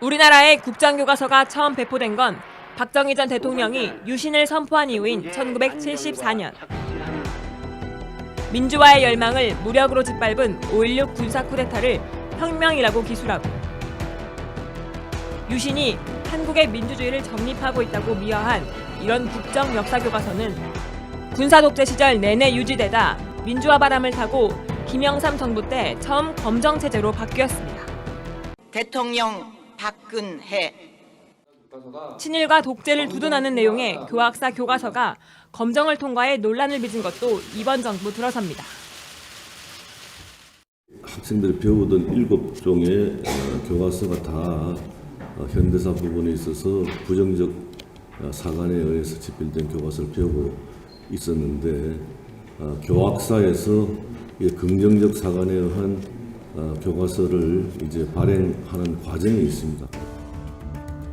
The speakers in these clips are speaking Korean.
우리나라의 국정교과서가 처음 배포된 건 박정희 전 대통령이 유신을 선포한 이후인 1974년. 민주화의 열망을 무력으로 짓밟은 5.16 군사 쿠데타를 혁명이라고 기술하고 유신이 한국의 민주주의를 정립하고 있다고 미화한 이런 국정 역사 교과서는 군사 독재 시절 내내 유지되다 민주화 바람을 타고 김영삼 정부 때 처음 검정 체제로 바뀌었습니다. 대통령 박근혜. 친일과 독재를 두둔하는 내용의 교학사 교과서가 검정을 통과해 논란을 빚은 것도 이번 정부 들어섭니다. 학생들이 배우던 7종의 교과서가 다 현대사 부분에 있어서 부정적 사관에 의해서 집필된 교과서를 배우고 있었는데 교학사에서 긍정적 사관에 의한 교과서를 이제 발행하는 과정이 있습니다.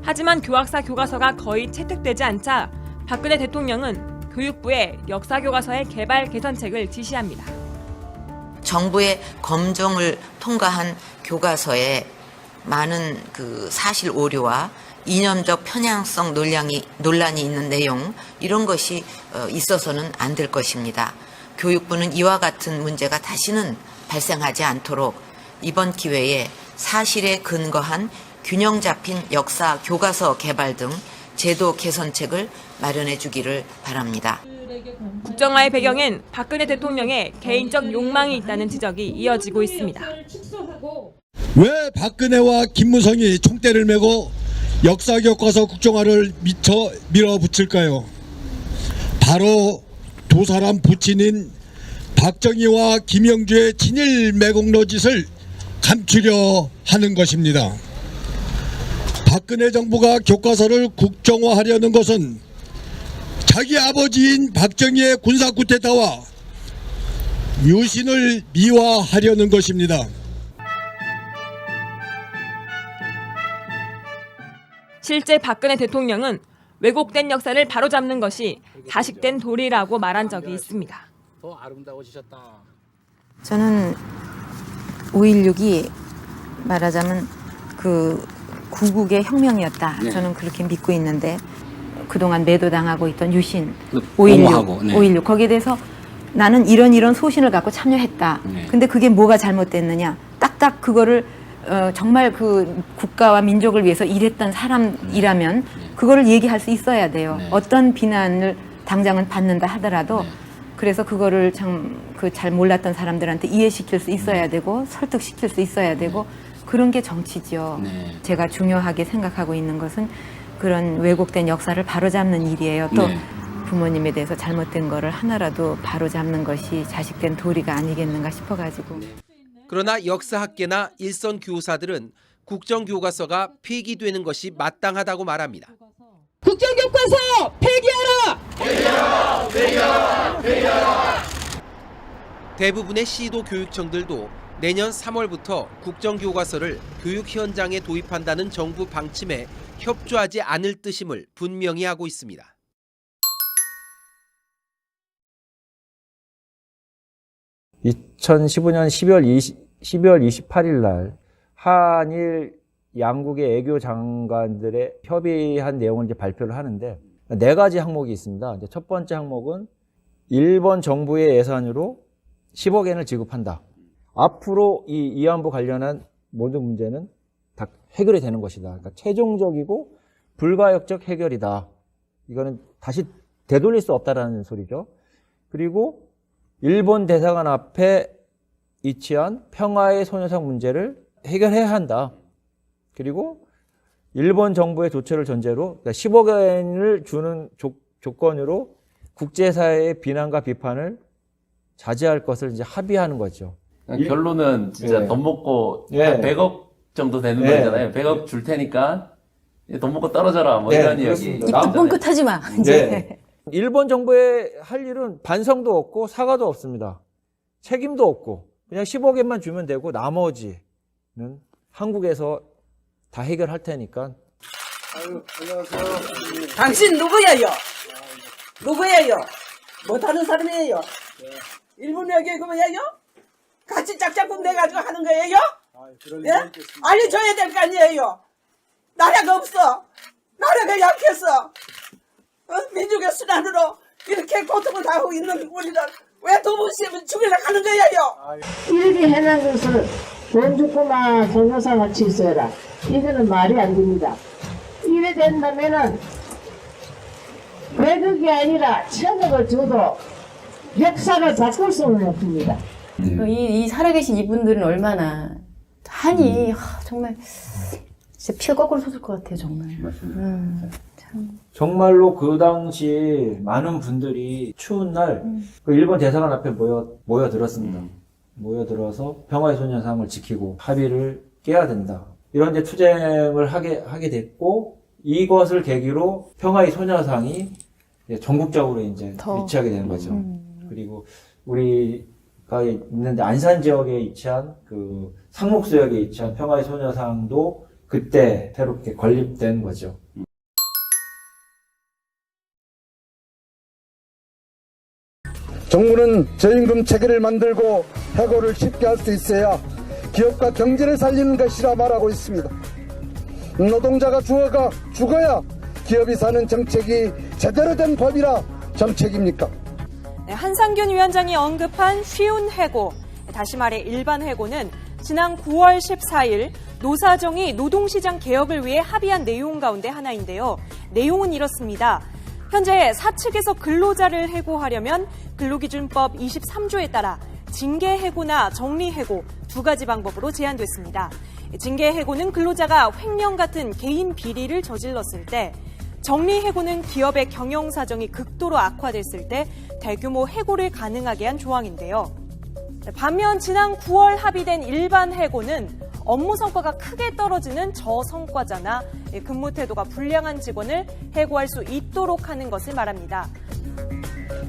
하지만 교학사 교과서가 거의 채택되지 않자 박근혜 대통령은 교육부에 역사 교과서의 개발 개선책을 지시합니다. 정부의 검증을 통과한 교과서에 많은 그 사실 오류와 이념적 편향성 논란이 있는 내용, 이런 것이 있어서는 안 될 것입니다. 교육부는 이와 같은 문제가 다시는 발생하지 않도록 이번 기회에 사실에 근거한 균형 잡힌 역사 교과서 개발 등 제도 개선책을 마련해 주기를 바랍니다. 국정화의 배경엔 박근혜 대통령의 개인적 욕망이 있다는 지적이 이어지고 있습니다. 왜 박근혜와 김무성이 총대를 메고 역사교과서 국정화를 밀어붙일까요? 바로 두 사람 부친인 박정희와 김영주의 친일 매국노 짓을 감추려 하는 것입니다. 박근혜 정부가 교과서를 국정화하려는 것은 자기 아버지인 박정희의 군사 쿠데타와 유신을 미화하려는 것입니다. 실제 박근혜 대통령은 왜곡된 역사를 바로잡는 것이 자식된 도리라고 말한 적이 있습니다. 더 아름다워지셨다. 저는 5.16이 말하자면 그 구국의 혁명이었다. 네. 저는 그렇게 믿고 있는데 그동안 매도당하고 있던 유신, 옹호하고, 네. 5.16 거기에 대해서 나는 이런 소신을 갖고 참여했다. 네. 근데 그게 뭐가 잘못됐느냐. 딱딱 그거를 정말 그 국가와 민족을 위해서 일했던 사람이라면 그거를 얘기할 수 있어야 돼요. 네. 어떤 비난을 당장은 받는다 하더라도 네. 그래서 그거를 참 그 잘 몰랐던 사람들한테 이해시킬 수 있어야 되고 설득시킬 수 있어야 되고 그런 게 정치죠. 네. 제가 중요하게 생각하고 있는 것은 그런 왜곡된 역사를 바로잡는 일이에요. 또 네. 부모님에 대해서 잘못된 거를 하나라도 바로잡는 것이 자식된 도리가 아니겠는가 싶어가지고. 그러나 역사학계나 일선 교사들은 국정교과서가 폐기되는 것이 마땅하다고 말합니다. 국정교과서 폐기하라! 폐기하라! 폐기하라! 폐기하라! 대부분의 시도 교육청들도 내년 3월부터 국정교과서를 교육 현장에 도입한다는 정부 방침에 협조하지 않을 뜻임을 분명히 하고 있습니다. 2015년 12월 28일 날 한일 양국의 외교 장관들의 협의한 내용을 이제 발표를 하는데 4가지 항목이 있습니다. 이제 첫 번째 항목은 일본 정부의 예산으로 10억 엔을 지급한다. 앞으로 이 위안부 관련한 모든 문제는 다 해결이 되는 것이다. 그러니까 최종적이고 불가역적 해결이다. 이거는 다시 되돌릴 수 없다라는 소리죠. 그리고 일본 대사관 앞에 위치한 평화의 소녀상 문제를 해결해야 한다. 그리고 일본 정부의 조처를 전제로 10억 엔을 주는 조건으로 국제사회의 비난과 비판을 자제할 것을 이제 합의하는 거죠. 결론은 진짜 예. 돈 먹고 예. 한 100억 정도 되는 예. 거잖아요. 100억 줄 테니까 돈 먹고 떨어져라 뭐 예, 이런 이야기. 그렇습니다. 입도 뻥끗하지 마. 이제. 네. 일본 정부의 할 일은 반성도 없고 사과도 없습니다. 책임도 없고 그냥 10억 엔만 주면 되고 나머지는 한국에서 다 해결할 테니까. 당신 누구예요? 누구예요? 못하는 사람이에요? 일본 외교금이에요? 같이 짝짝꿍 내가지고 하는 거예요? 예? 알려줘야 될 거 아니에요? 나라가 없어. 나라가 약해서 민족의 수단으로 이렇게 고통을 당하고 있는 우리를 왜 도무시 죽이려 하는 거예요? 이렇게 해놓은 것을 돈 주고만 동영상을 취소해라. 이거는 말이 안 됩니다. 이래 된다면은 외국이 아니라 천억을 줘도 역사를 바꿀 수는 없습니다. 이 살아계신 이분들은 얼마나 한이 정말 진짜 피가 거꾸로 솟을 것 같아요, 정말. 참. 정말로 그 당시 많은 분들이 추운 날 그 일본 대사관 앞에 모여들었습니다. 모여들어서 평화의 소녀상을 지키고 합의를 깨야 된다. 이런 이제 투쟁을 하게 됐고, 이것을 계기로 평화의 소녀상이 이제 전국적으로 이제 위치하게 되는 거죠. 그리고 우리가 있는데 안산 지역에 위치한 그 상록수역에 위치한 평화의 소녀상도 그때 새롭게 건립된 거죠. 정부는 저임금 체계를 만들고 해고를 쉽게 할 수 있어야 기업과 경제를 살리는 것이라 말하고 있습니다. 노동자가 죽어야 기업이 사는 정책이 제대로 된 법이라 정책입니까? 네, 한상균 위원장이 언급한 쉬운 해고, 다시 말해 일반 해고는 지난 9월 14일 노사정이 노동시장 개혁을 위해 합의한 내용 가운데 하나인데요. 내용은 이렇습니다. 현재 사측에서 근로자를 해고하려면 근로기준법 23조에 따라 징계해고나 정리해고 두 가지 방법으로 제한됐습니다. 징계해고는 근로자가 횡령 같은 개인 비리를 저질렀을 때, 정리해고는 기업의 경영사정이 극도로 악화됐을 때 대규모 해고를 가능하게 한 조항인데요. 반면 지난 9월 합의된 일반 해고는 업무 성과가 크게 떨어지는 저성과자나 근무 태도가 불량한 직원을 해고할 수 있도록 하는 것을 말합니다.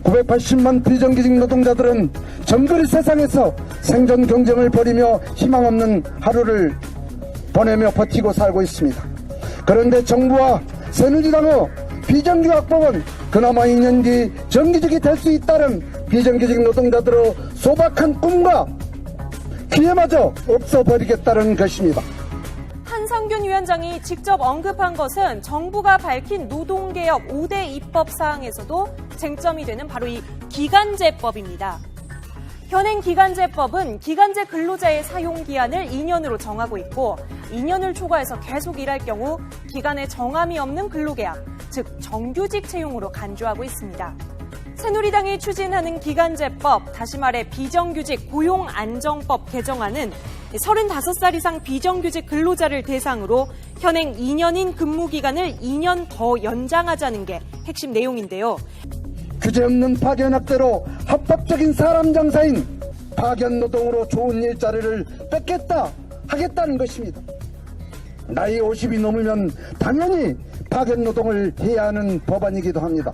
980만 비정규직 노동자들은 정거리 세상에서 생존 경쟁을 벌이며 희망 없는 하루를 보내며 버티고 살고 있습니다. 그런데 정부와 새누리당의 비정규직법은 그나마 2년 뒤 정규직이 될 수 있다는 비정규직 노동자들의 소박한 꿈과 기회마저 없어버리겠다는 것입니다. 한상균 위원장이 직접 언급한 것은 정부가 밝힌 노동개혁 5대 입법 사항에서도 쟁점이 되는 바로 이 기간제법입니다. 현행 기간제법은 기간제 근로자의 사용기한을 2년으로 정하고 있고, 2년을 초과해서 계속 일할 경우 기간에 정함이 없는 근로계약, 즉 정규직 채용으로 간주하고 있습니다. 새누리당이 추진하는 기간제법, 다시 말해 비정규직 고용안정법 개정안은 35살 이상 비정규직 근로자를 대상으로 현행 2년인 근무기간을 2년 더 연장하자는 게 핵심 내용인데요. 규제 없는 파견학대로 합법적인 사람 장사인 파견 노동으로 좋은 일자리를 뺏겠다 하겠다는 것입니다. 나이 50이 넘으면 당연히 파견 노동을 해야 하는 법안이기도 합니다.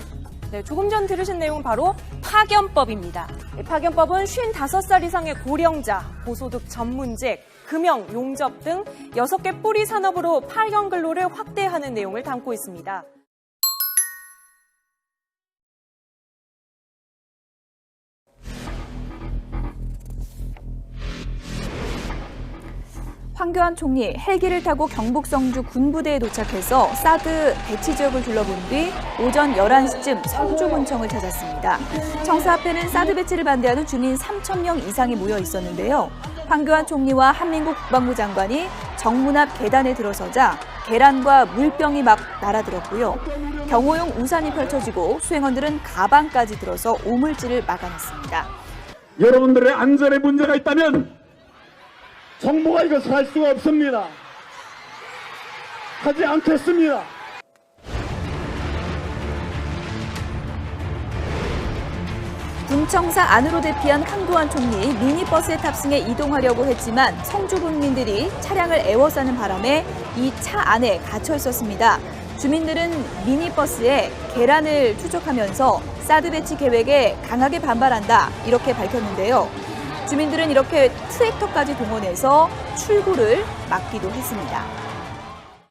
네, 조금 전 들으신 내용은 바로 파견법입니다. 파견법은 55살 이상의 고령자, 고소득 전문직, 금형, 용접 등 6개 뿌리 산업으로 파견 근로를 확대하는 내용을 담고 있습니다. 황교안 총리 헬기를 타고 경북 성주 군부대에 도착해서 사드 배치 지역을 둘러본 뒤 오전 11시쯤 성주군청을 찾았습니다. 청사 앞에는 사드 배치를 반대하는 주민 3,000명 이상이 모여 있었는데요. 황교안 총리와 한민국 국방부 장관이 정문 앞 계단에 들어서자 계란과 물병이 막 날아들었고요. 경호용 우산이 펼쳐지고 수행원들은 가방까지 들어서 오물질을 막아냈습니다. 여러분들의 안전에 문제가 있다면 정부가 이것을 할 수가 없습니다. 하지 않겠습니다. 군청사 안으로 대피한 황교안 총리 미니버스에 탑승해 이동하려고 했지만 성주 군민들이 차량을 에워싸는 바람에 이 차 안에 갇혀 있었습니다. 주민들은 미니버스에 계란을 투척하면서 사드 배치 계획에 강하게 반발한다 이렇게 밝혔는데요. 주민들은 이렇게 트랙터까지 동원해서 출구를 막기도 했습니다.